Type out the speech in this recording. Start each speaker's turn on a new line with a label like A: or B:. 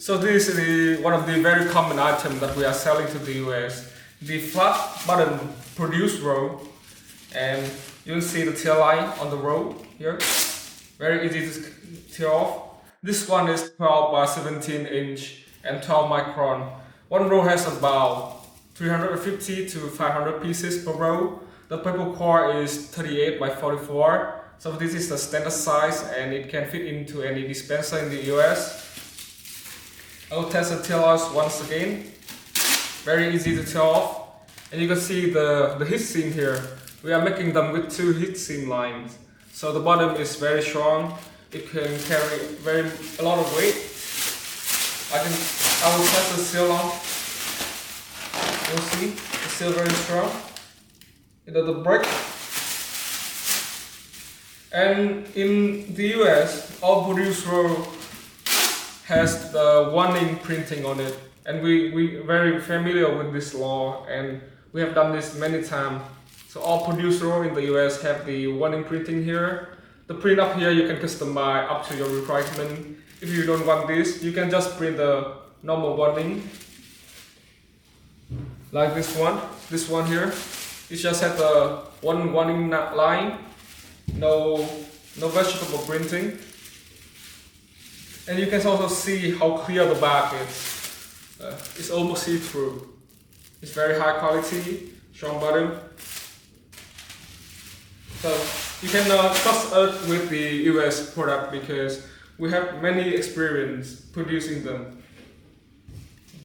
A: So this is one of the very common items that we are selling to the US. The flat bottom produce roll, and you'll see the tail line on the roll here. Very easy to tear off. This one is 12 by 17 inch and 12 micron. One roll has about 350 to 500 pieces per roll. The paper core is 38 by 44. So this is the standard size and it can fit into any dispenser in the US. I'll test the tail lights once again. Very easy to tear off. And you can see the heat seam here. We are making them with 2 heat seam lines. So the bottom is very strong. It can carry a lot of weight. I will test the seal on. You'll see it's still very strong. It doesn't break. And in the US, all produce roll has the warning printing on it, and we very familiar with this law, and we have done this many times. So all produce roll in the US have the warning printing here. The print up here you can customize up to your requirement. If you don't want this, you can just print the normal warning, like this one. This one here, it just has the one warning line, no vegetable printing. And you can also see how clear the back is. It's almost see-through. It's very high quality, strong bottom. So you can trust us with the US product because we have many experience producing them.